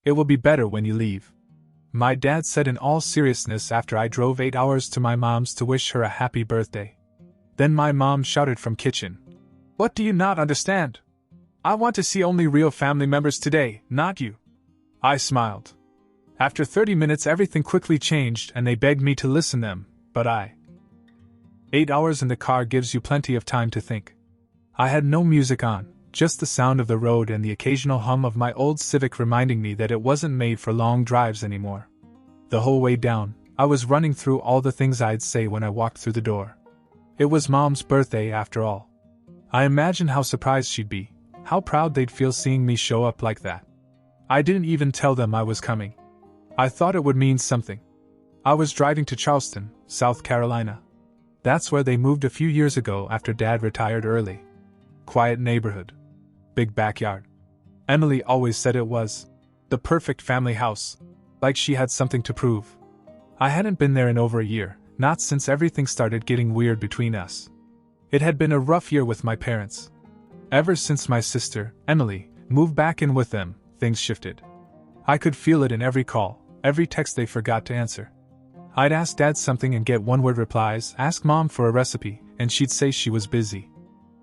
It will be better when you leave," my dad said in all seriousness after I drove 8 hours to my mom's to wish her a happy birthday. Then my mom shouted from kitchen, "What do you not understand? I want to see only real family members today, not you." I smiled. After 30 minutes everything quickly changed and they begged me to listen them, but 8 hours in the car gives you plenty of time to think. I had no music on, just the sound of the road and the occasional hum of my old Civic reminding me that it wasn't made for long drives anymore. The whole way down, I was running through all the things I'd say when I walked through the door. It was Mom's birthday after all. I imagined how surprised she'd be, how proud they'd feel seeing me show up like that. I didn't even tell them I was coming. I thought it would mean something. I was driving to Charleston, South Carolina. That's where they moved a few years ago after Dad retired early. Quiet neighborhood. Big backyard. Emily always said it was the perfect family house, like she had something to prove. I hadn't been there in over a year, not since everything started getting weird between us. It had been a rough year with my parents. Ever since my sister, Emily, moved back in with them, things shifted. I could feel it in every call, every text they forgot to answer. I'd ask Dad something and get one-word replies, ask Mom for a recipe, and she'd say she was busy.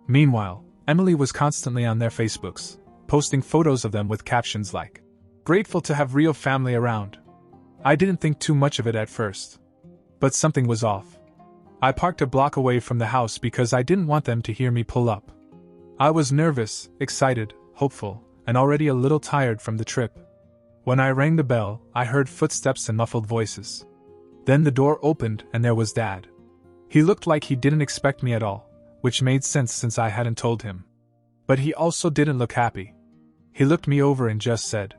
Meanwhile, Emily was constantly on their Facebooks, posting photos of them with captions like, "Grateful to have real family around." I didn't think too much of it at first. But something was off. I parked a block away from the house because I didn't want them to hear me pull up. I was nervous, excited, hopeful, and already a little tired from the trip. When I rang the bell, I heard footsteps and muffled voices. Then the door opened and there was Dad. He looked like he didn't expect me at all, which made sense since I hadn't told him. But he also didn't look happy. He looked me over and just said,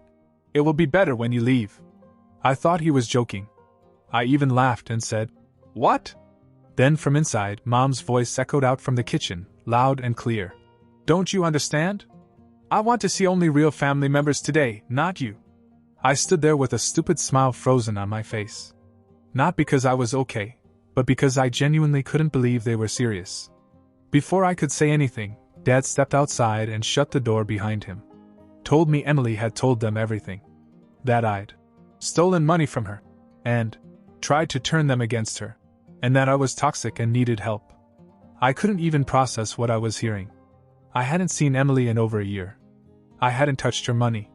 "It will be better when you leave." I thought he was joking. I even laughed and said, "What?" Then from inside, Mom's voice echoed out from the kitchen, loud and clear. "Don't you understand? I want to see only real family members today, not you." I stood there with a stupid smile frozen on my face. Not because I was okay, but because I genuinely couldn't believe they were serious. Before I could say anything, Dad stepped outside and shut the door behind him. Told me Emily had told them everything. That I'd stolen money from her, and tried to turn them against her, and that I was toxic and needed help. I couldn't even process what I was hearing. I hadn't seen Emily in over a year. I hadn't touched her money.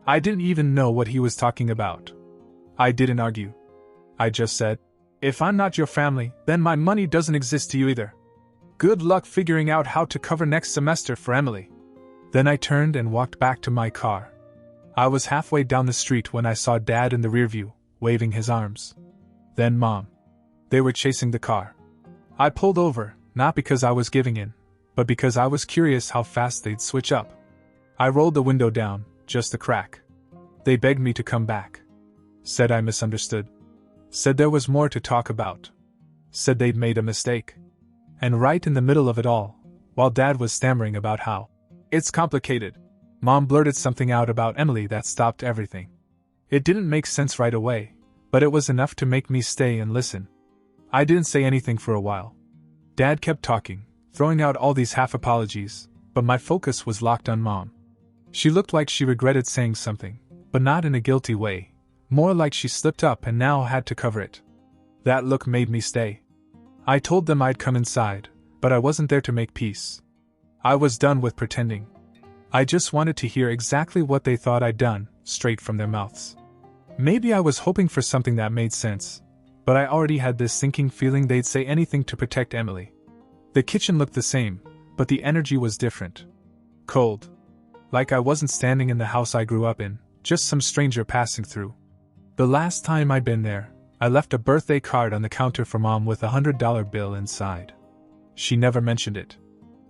I didn't even know what he was talking about. I didn't argue. I just said, "If I'm not your family, then my money doesn't exist to you either. Good luck figuring out how to cover next semester for Emily." Then I turned and walked back to my car. I was halfway down the street when I saw Dad in the rearview, waving his arms. Then Mom. They were chasing the car. I pulled over, not because I was giving in, but because I was curious how fast they'd switch up. I rolled the window down, just a crack. They begged me to come back. Said I misunderstood. Said there was more to talk about. Said they'd made a mistake. And right in the middle of it all, while Dad was stammering about how it's complicated, Mom blurted something out about Emily that stopped everything. It didn't make sense right away, but it was enough to make me stay and listen. I didn't say anything for a while. Dad kept talking, throwing out all these half apologies, but my focus was locked on Mom. She looked like she regretted saying something, but not in a guilty way, more like she slipped up and now had to cover it. That look made me stay. I told them I'd come inside, but I wasn't there to make peace. I was done with pretending. I just wanted to hear exactly what they thought I'd done, straight from their mouths. Maybe I was hoping for something that made sense, but I already had this sinking feeling they'd say anything to protect Emily. The kitchen looked the same, but the energy was different. Cold. Like I wasn't standing in the house I grew up in, just some stranger passing through. The last time I'd been there, I left a birthday card on the counter for Mom with a $100 bill inside. She never mentioned it.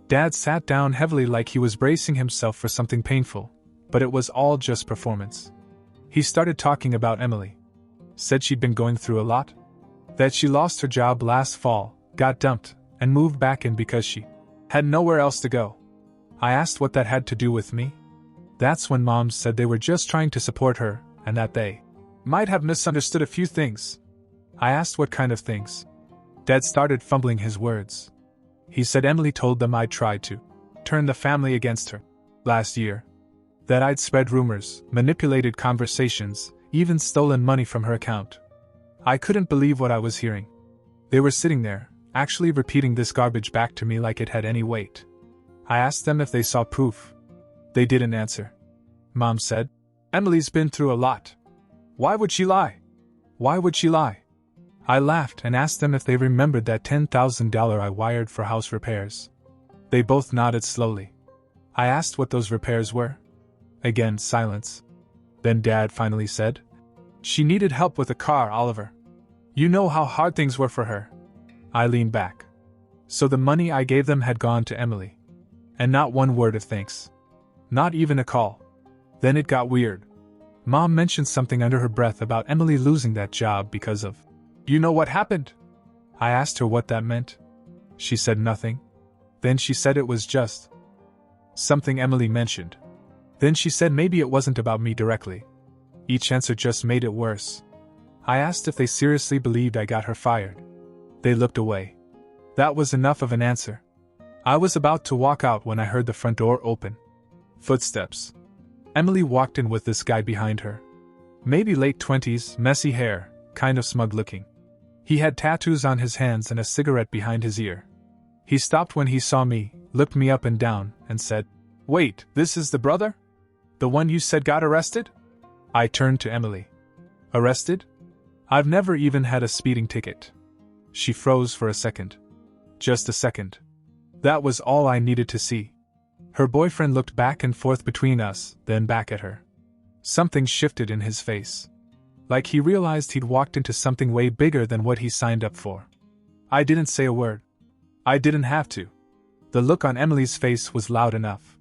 Dad sat down heavily like he was bracing himself for something painful, but it was all just performance. He started talking about Emily. Said she'd been going through a lot. That she lost her job last fall, got dumped, and moved back in because she had nowhere else to go. I asked what that had to do with me. That's when Mom said they were just trying to support her, and that they might have misunderstood a few things. I asked what kind of things. Dad started fumbling his words. He said Emily told them I'd tried to turn the family against her last year. That I'd spread rumors, manipulated conversations, even stolen money from her account. I couldn't believe what I was hearing. They were sitting there, actually repeating this garbage back to me like it had any weight. I asked them if they saw proof. They didn't answer. Mom said, "Emily's been through a lot. Why would she lie? Why would she lie?" I laughed and asked them if they remembered that $10,000 I wired for house repairs. They both nodded slowly. I asked what those repairs were. Again, silence. Then Dad finally said, "She needed help with a car, Oliver. You know how hard things were for her." I leaned back. So the money I gave them had gone to Emily. And not one word of thanks. Not even a call. Then it got weird. Mom mentioned something under her breath about Emily losing that job because of, "You know what happened?" I asked her what that meant. She said nothing. Then she said it was just something Emily mentioned. Then she said maybe it wasn't about me directly. Each answer just made it worse. I asked if they seriously believed I got her fired. They looked away. That was enough of an answer. I was about to walk out when I heard the front door open. Footsteps. Emily walked in with this guy behind her. Maybe late 20s, messy hair, kind of smug looking. He had tattoos on his hands and a cigarette behind his ear. He stopped when he saw me, looked me up and down, and said, "Wait, this is the brother? The one you said got arrested?" I turned to Emily. "Arrested? I've never even had a speeding ticket." She froze for a second. Just a second. That was all I needed to see. Her boyfriend looked back and forth between us, then back at her. Something shifted in his face. Like he realized he'd walked into something way bigger than what he signed up for. I didn't say a word. I didn't have to. The look on Emily's face was loud enough.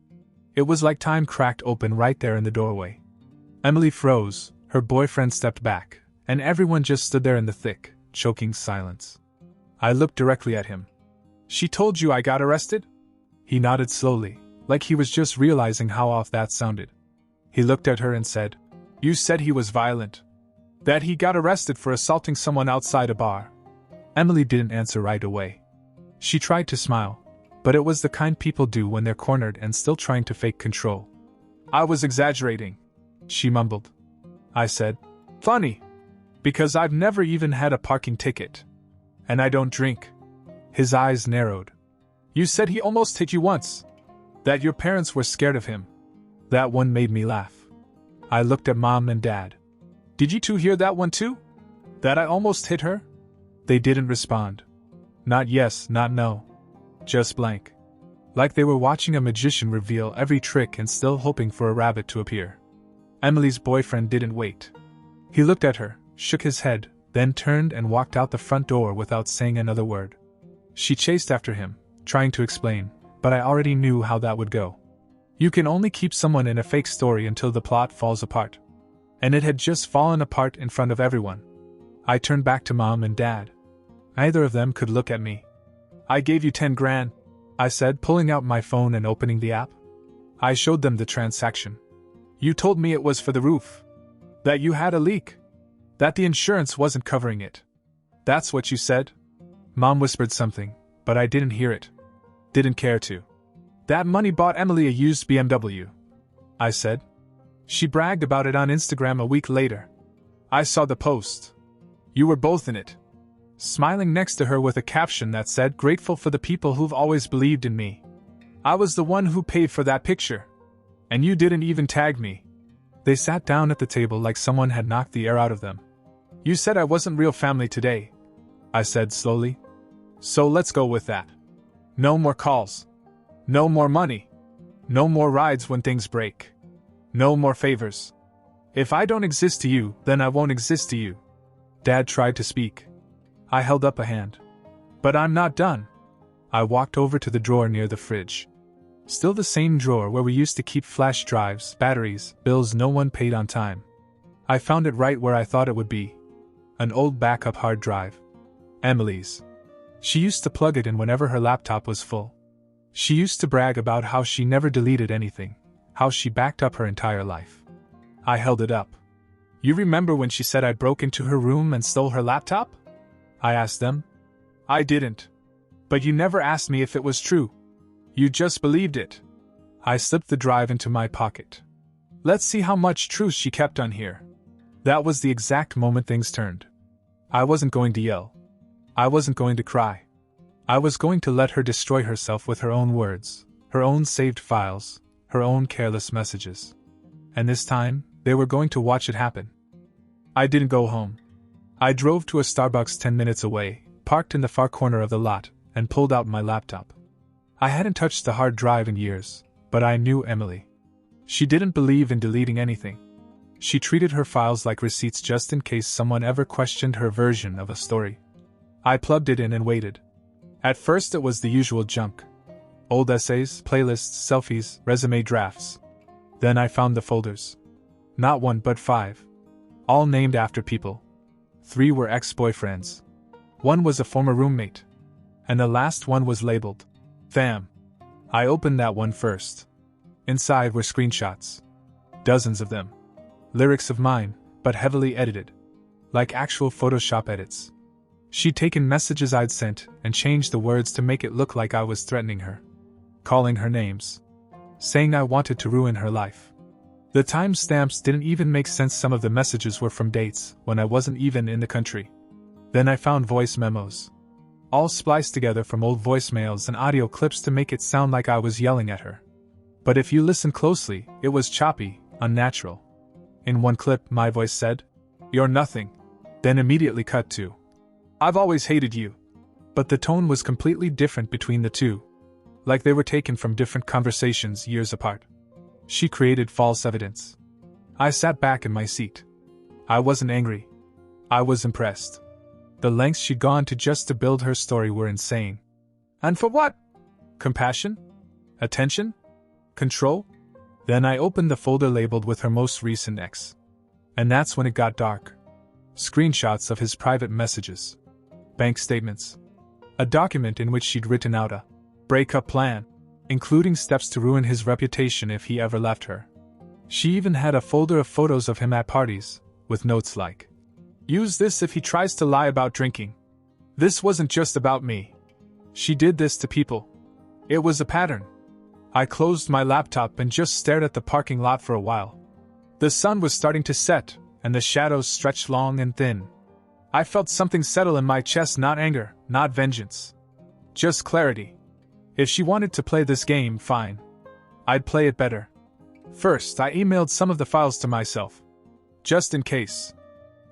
It was like time cracked open right there in the doorway. Emily froze, her boyfriend stepped back, and everyone just stood there in the thick, choking silence. I looked directly at him. "She told you I got arrested?" He nodded slowly, like he was just realizing how off that sounded. He looked at her and said, "You said he was violent. That he got arrested for assaulting someone outside a bar." Emily didn't answer right away. She tried to smile, but it was the kind people do when they're cornered and still trying to fake control. "I was exaggerating," she mumbled. I said, "Funny. Because I've never even had a parking ticket. And I don't drink." His eyes narrowed. "You said he almost hit you once. That your parents were scared of him." That one made me laugh. I looked at Mom and Dad. "Did you two hear that one too? That I almost hit her?" They didn't respond. Not yes, not no. Just blank. Like they were watching a magician reveal every trick and still hoping for a rabbit to appear. Emily's boyfriend didn't wait. He looked at her, shook his head, then turned and walked out the front door without saying another word. She chased after him, trying to explain, but I already knew how that would go. You can only keep someone in a fake story until the plot falls apart. And it had just fallen apart in front of everyone. I turned back to Mom and Dad. Neither of them could look at me. "I gave you 10 grand, I said, pulling out my phone and opening the app. I showed them the transaction. "You told me it was for the roof. That you had a leak. That the insurance wasn't covering it. That's what you said?" Mom whispered something, but I didn't hear it. Didn't care to. "That money bought Emily a used BMW," I said. "She bragged about it on Instagram a week later. I saw the post. You were both in it. Smiling next to her with a caption that said, 'Grateful for the people who've always believed in me.' I was the one who paid for that picture. And you didn't even tag me." They sat down at the table like someone had knocked the air out of them. "You said I wasn't real family today," I said slowly. "So let's go with that. No more calls. No more money. No more rides when things break. No more favors. If I don't exist to you, then I won't exist to you." Dad tried to speak. I held up a hand. "But I'm not done." I walked over to the drawer near the fridge. Still the same drawer where we used to keep flash drives, batteries, bills no one paid on time. I found it right where I thought it would be. An old backup hard drive. Emily's. She used to plug it in whenever her laptop was full. She used to brag about how she never deleted anything, how she backed up her entire life. I held it up. "You remember when she said I broke into her room and stole her laptop?" I asked them. "I didn't. But you never asked me if it was true. You just believed it." I slipped the drive into my pocket. Let's see how much truth she kept on here. That was the exact moment things turned. I wasn't going to yell. I wasn't going to cry. I was going to let her destroy herself with her own words, her own saved files, her own careless messages. And this time, they were going to watch it happen. I didn't go home. I drove to a Starbucks 10 minutes away, parked in the far corner of the lot, and pulled out my laptop. I hadn't touched the hard drive in years, but I knew Emily. She didn't believe in deleting anything. She treated her files like receipts just in case someone ever questioned her version of a story. I plugged it in and waited. At first it was the usual junk. Old essays, playlists, selfies, resume drafts. Then I found the folders. Not 1 but 5. All named after people. 3 were ex-boyfriends. 1 was a former roommate. And the last one was labeled Fam. I opened that one first. Inside were screenshots. Dozens of them. Lyrics of mine, but heavily edited. Like actual Photoshop edits. She'd taken messages I'd sent and changed the words to make it look like I was threatening her. Calling her names. Saying I wanted to ruin her life. The timestamps didn't even make sense. Some of the messages were from dates when I wasn't even in the country. Then I found voice memos. All spliced together from old voicemails and audio clips to make it sound like I was yelling at her. But if you listen closely, it was choppy, unnatural. In one clip, my voice said, "You're nothing," then immediately cut to, "I've always hated you." But the tone was completely different between the two. Like they were taken from different conversations years apart. She created false evidence. I sat back in my seat. I wasn't angry. I was impressed. The lengths she'd gone to just to build her story were insane. And for what? Compassion? Attention? Control? Then I opened the folder labeled with her most recent ex. And that's when it got dark. Screenshots of his private messages. Bank statements. A document in which she'd written out a breakup plan, including steps to ruin his reputation if he ever left her. She even had a folder of photos of him at parties, with notes like, "Use this if he tries to lie about drinking." This wasn't just about me. She did this to people. It was a pattern. I closed my laptop and just stared at the parking lot for a while. The sun was starting to set, and the shadows stretched long and thin. I felt something settle in my chest, not anger, not vengeance. Just clarity. If she wanted to play this game, fine. I'd play it better. First, I emailed some of the files to myself. Just in case.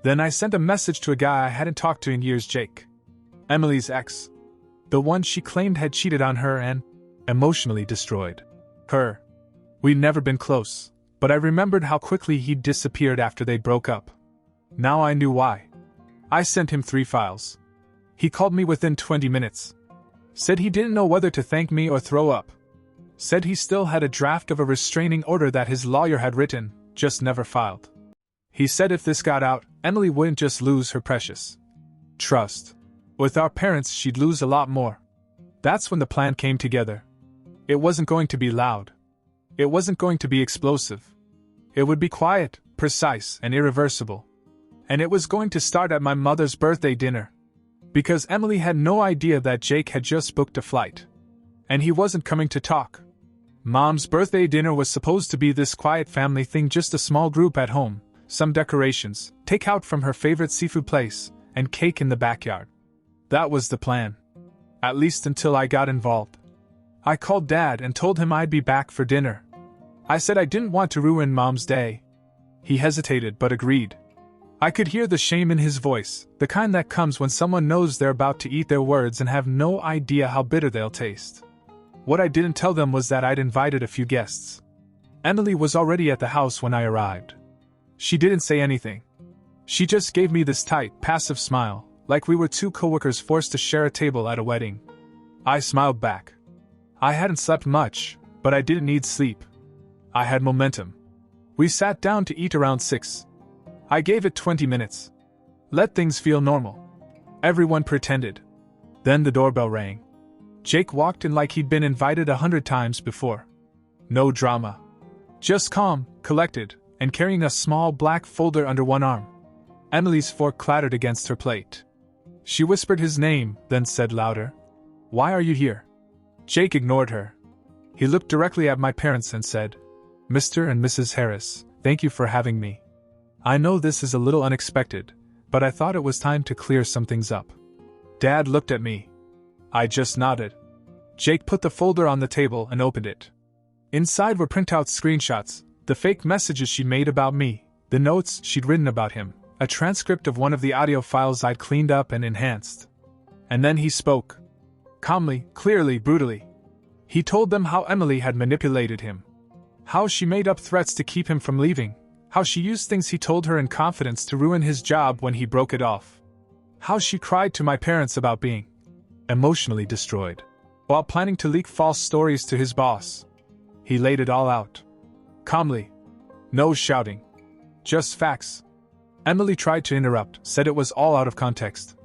Then I sent a message to a guy I hadn't talked to in years, Jake. Emily's ex. The one she claimed had cheated on her and emotionally destroyed her. We'd never been close, but I remembered how quickly he'd disappeared after they broke up. Now I knew why. I sent him 3 files. He called me within 20 minutes. Said he didn't know whether to thank me or throw up. Said he still had a draft of a restraining order that his lawyer had written, just never filed. He said if this got out, Emily wouldn't just lose her precious trust. With our parents, she'd lose a lot more. That's when the plan came together. It wasn't going to be loud. It wasn't going to be explosive. It would be quiet, precise, and irreversible. And it was going to start at my mother's birthday dinner. Because Emily had no idea that Jake had just booked a flight. And he wasn't coming to talk. Mom's birthday dinner was supposed to be this quiet family thing, just a small group at home, some decorations, takeout from her favorite seafood place, and cake in the backyard. That was the plan. At least until I got involved. I called Dad and told him I'd be back for dinner. I said I didn't want to ruin Mom's day. He hesitated but agreed. I could hear the shame in his voice, the kind that comes when someone knows they're about to eat their words and have no idea how bitter they'll taste. What I didn't tell them was that I'd invited a few guests. Emily was already at the house when I arrived. She didn't say anything. She just gave me this tight, passive smile, like we were 2 coworkers forced to share a table at a wedding. I smiled back. I hadn't slept much, but I didn't need sleep. I had momentum. We sat down to eat around 6. I gave it 20 minutes. Let things feel normal. Everyone pretended. Then the doorbell rang. Jake walked in like he'd been invited 100 times before. No drama. Just calm, collected, and carrying a small black folder under one arm. Emily's fork clattered against her plate. She whispered his name, then said louder, "Why are you here?" Jake ignored her. He looked directly at my parents and said, Mr. and Mrs. Harris, thank you for having me. I know this is a little unexpected, but I thought it was time to clear some things up. Dad looked at me. I just nodded. Jake put the folder on the table and opened it. Inside were printout screenshots, the fake messages she'd made about me, the notes she'd written about him, a transcript of one of the audio files I'd cleaned up and enhanced. And then he spoke. Calmly, clearly, brutally. He told them how Emily had manipulated him. How she made up threats to keep him from leaving. How she used things he told her in confidence to ruin his job when he broke it off. How she cried to my parents about being emotionally destroyed, while planning to leak false stories to his boss. He laid it all out. Calmly. No shouting. Just facts. Emily tried to interrupt, said it was all out of context.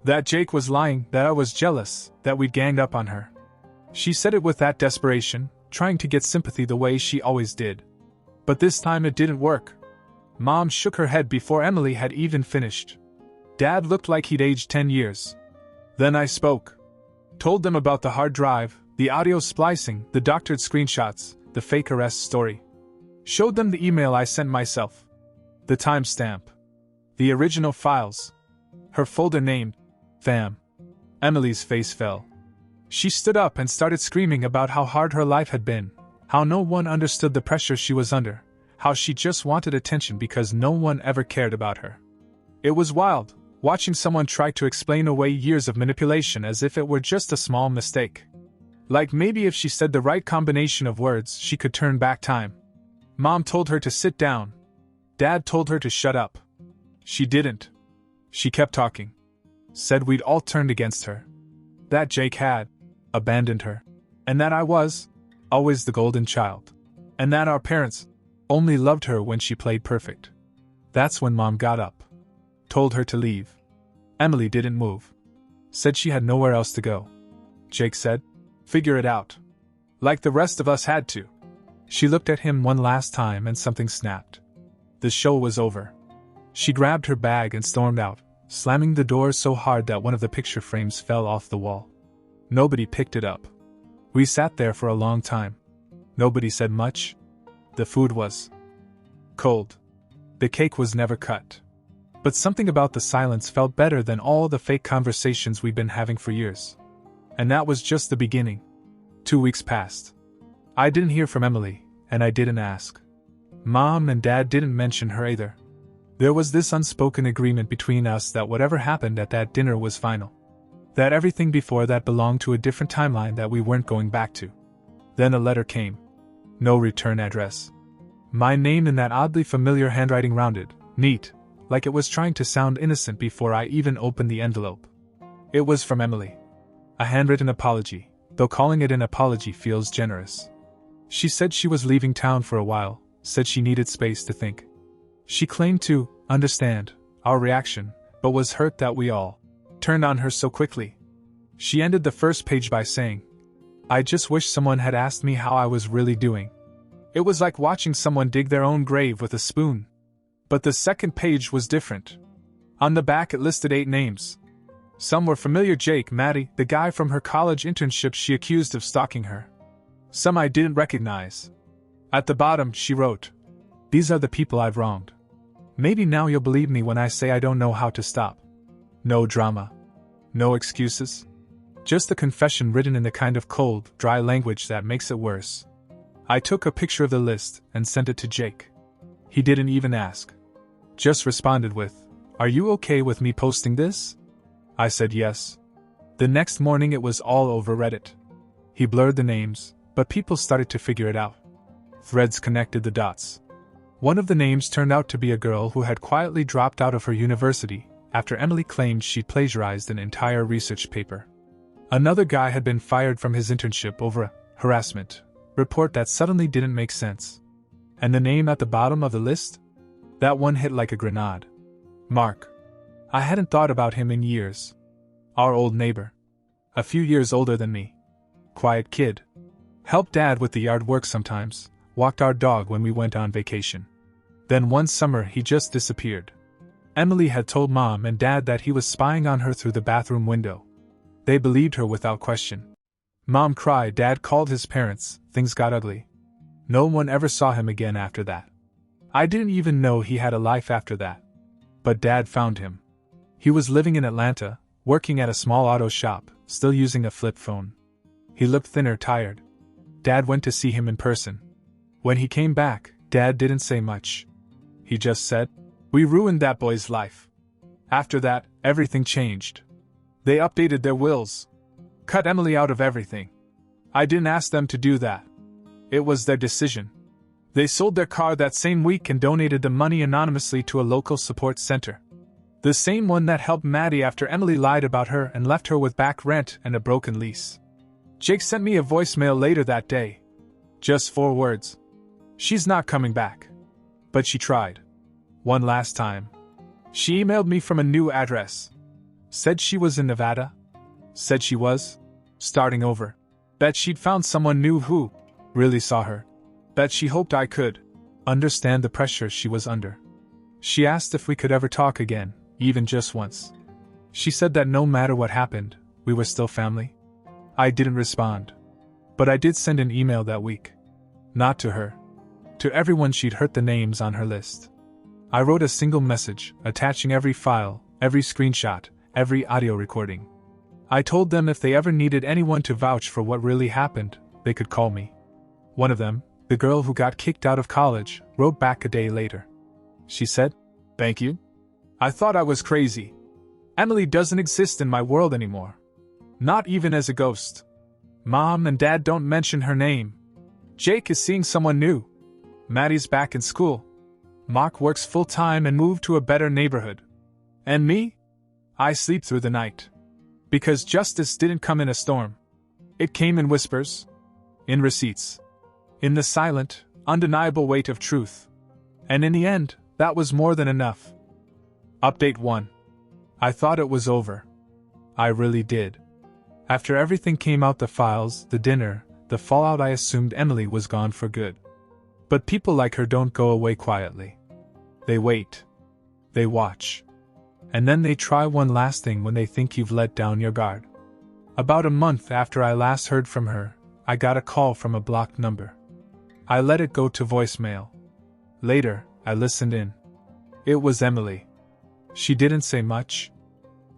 That Jake was lying, that I was jealous, that we'd ganged up on her. She said it with that desperation, trying to get sympathy the way she always did. But this time it didn't work. Mom shook her head before Emily had even finished. Dad looked like he'd aged 10 years. Then I spoke. Told them about the hard drive, the audio splicing, the doctored screenshots, the fake arrest story. Showed them the email I sent myself. The timestamp. The original files. Her folder named Fam. Emily's face fell. She stood up and started screaming about how hard her life had been, how no one understood the pressure she was under, how she just wanted attention because no one ever cared about her. It was wild, watching someone try to explain away years of manipulation as if it were just a small mistake. Like maybe if she said the right combination of words, she could turn back time. Mom told her to sit down. Dad told her to shut up. She didn't. She kept talking. Said we'd all turned against her. That Jake had abandoned her. And that I was always the golden child. And that our parents only loved her when she played perfect. That's when Mom got up. Told her to leave. Emily didn't move. Said she had nowhere else to go. Jake said, figure it out. Like the rest of us had to. She looked at him one last time and something snapped. The show was over. She grabbed her bag and stormed out, slamming the door so hard that one of the picture frames fell off the wall. Nobody picked it up. We sat there for a long time. Nobody said much. The food was cold. The cake was never cut. But something about the silence felt better than all the fake conversations we'd been having for years. And that was just the beginning. 2 weeks passed. I didn't hear from Emily, and I didn't ask. Mom and Dad didn't mention her either. There was this unspoken agreement between us that whatever happened at that dinner was final. That everything before that belonged to a different timeline that we weren't going back to. Then a letter came. No return address. My name in that oddly familiar handwriting, rounded, neat, like it was trying to sound innocent before I even opened the envelope. It was from Emily. A handwritten apology, though calling it an apology feels generous. She said she was leaving town for a while, said she needed space to think. She claimed to understand our reaction, but was hurt that we all turned on her so quickly. She ended the first page by saying, I just wish someone had asked me how I was really doing. It was like watching someone dig their own grave with a spoon. But the second page was different. On the back it listed 8 names. Some were familiar: Jake, Maddie, the guy from her college internship she accused of stalking her. Some I didn't recognize. At the bottom she wrote, these are the people I've wronged. Maybe now you'll believe me when I say I don't know how to stop. No drama. No excuses. Just a confession written in the kind of cold, dry language that makes it worse. I took a picture of the list and sent it to Jake. He didn't even ask. Just responded with, are you okay with me posting this? I said yes. The next morning it was all over Reddit. He blurred the names, but people started to figure it out. Threads connected the dots. One of the names turned out to be a girl who had quietly dropped out of her university after Emily claimed she'd plagiarized an entire research paper. Another guy had been fired from his internship over a harassment report that suddenly didn't make sense. And the name at the bottom of the list? That one hit like a grenade. Mark. I hadn't thought about him in years. Our old neighbor. A few years older than me. Quiet kid. Helped Dad with the yard work sometimes, walked our dog when we went on vacation. Then one summer he just disappeared. Emily had told Mom and Dad that he was spying on her through the bathroom window. They believed her without question. Mom cried, Dad called his parents, things got ugly. No one ever saw him again after that. I didn't even know he had a life after that. But Dad found him. He was living in Atlanta, working at a small auto shop, still using a flip phone. He looked thinner, tired. Dad went to see him in person. When he came back, Dad didn't say much. He just said, "We ruined that boy's life." After that, everything changed. They updated their wills. Cut Emily out of everything. I didn't ask them to do that. It was their decision. They sold their car that same week and donated the money anonymously to a local support center. The same one that helped Maddie after Emily lied about her and left her with back rent and a broken lease. Jake sent me a voicemail later that day. Just 4 words. "She's not coming back." But she tried. One last time. She emailed me from a new address. Said she was in Nevada. Said she was starting over. Bet she'd found someone new who really saw her. Bet she hoped I could understand the pressure she was under. She asked if we could ever talk again, even just once. She said that no matter what happened, we were still family. I didn't respond. But I did send an email that week. Not to her. To everyone she'd hurt, the names on her list. I wrote a single message, attaching every file, every screenshot, every audio recording. I told them if they ever needed anyone to vouch for what really happened, they could call me. One of them, the girl who got kicked out of college, wrote back a day later. She said, "Thank you. I thought I was crazy. Emily doesn't exist in my world anymore. Not even as a ghost. Mom and Dad don't mention her name. Jake is seeing someone new. Maddie's back in school. Mark works full-time and moved to a better neighborhood. And me? I sleep through the night. Because justice didn't come in a storm. It came in whispers. In receipts. In the silent, undeniable weight of truth. And in the end, that was more than enough." Update 1. I thought it was over. I really did. After everything came out, the files, the dinner, the fallout, I assumed Emily was gone for good. But people like her don't go away quietly. They wait. They watch. And then they try one last thing when they think you've let down your guard. About a month after I last heard from her, I got a call from a blocked number. I let it go to voicemail. Later, I listened in. It was Emily. She didn't say much.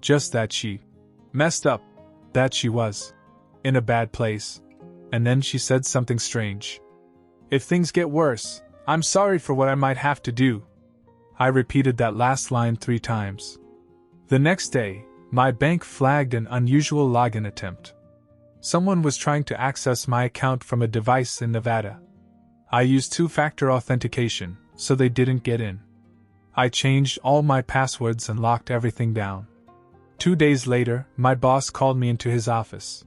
Just that she messed up. That she was in a bad place. And then she said something strange. "If things get worse, I'm sorry for what I might have to do." I repeated that last line 3 times. The next day, my bank flagged an unusual login attempt. Someone was trying to access my account from a device in Nevada. I used 2-factor authentication, so they didn't get in. I changed all my passwords and locked everything down. 2 days later, my boss called me into his office.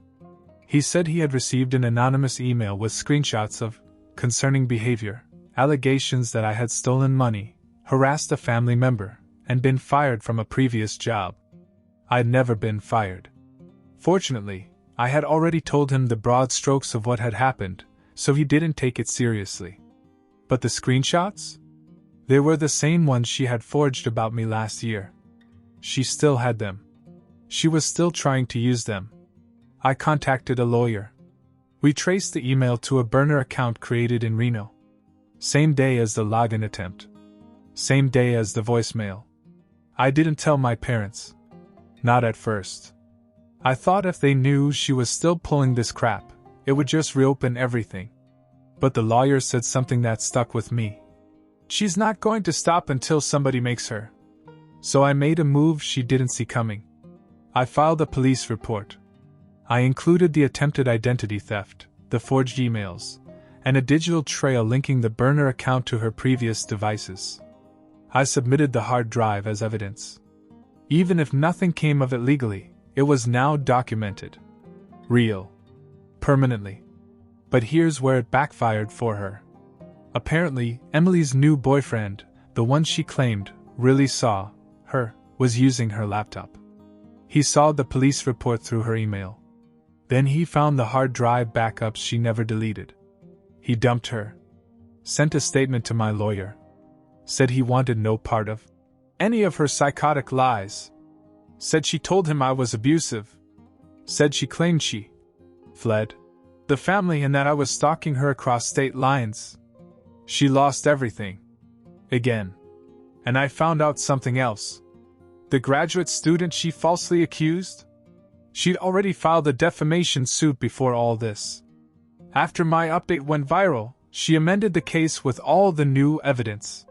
He said he had received an anonymous email with screenshots of concerning behavior, allegations that I had stolen money, harassed a family member, and been fired from a previous job. I'd never been fired. Fortunately, I had already told him the broad strokes of what had happened, so he didn't take it seriously. But the screenshots? They were the same ones she had forged about me last year. She still had them. She was still trying to use them. I contacted a lawyer. We traced the email to a burner account created in Reno. Same day as the login attempt. Same day as the voicemail. I didn't tell my parents. Not at first. I thought if they knew she was still pulling this crap, it would just reopen everything. But the lawyer said something that stuck with me. She's not going to stop until somebody makes her. So I made a move she didn't see coming. I filed a police report. I included the attempted identity theft, the forged emails, and a digital trail linking the burner account to her previous devices. I submitted the hard drive as evidence. Even if nothing came of it legally, it was now documented. Real. Permanently. But here's where it backfired for her. Apparently, Emily's new boyfriend, the one she claimed really saw her, was using her laptop. He saw the police report through her email. Then he found the hard drive backups she never deleted. He dumped her. Sent a statement to my lawyer. Said he wanted no part of any of her psychotic lies. Said she told him I was abusive. Said she claimed she fled. The family, and that I was stalking her across state lines. She lost everything. Again. And I found out something else. The graduate student she falsely accused? She'd already filed a defamation suit before all this. After my update went viral, she amended the case with all the new evidence.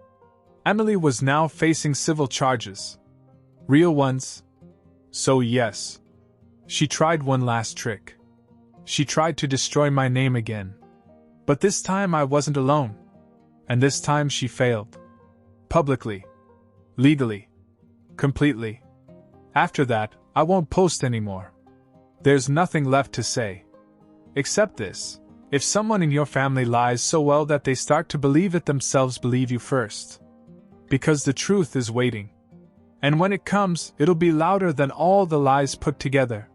Emily was now facing civil charges. Real ones. So yes. She tried one last trick. She tried to destroy my name again. But this time I wasn't alone. And this time she failed. Publicly. Legally. Completely. After that, I won't post anymore. There's nothing left to say. Except this. If someone in your family lies so well that they start to believe it themselves, believe you first. Because the truth is waiting. And when it comes, it'll be louder than all the lies put together.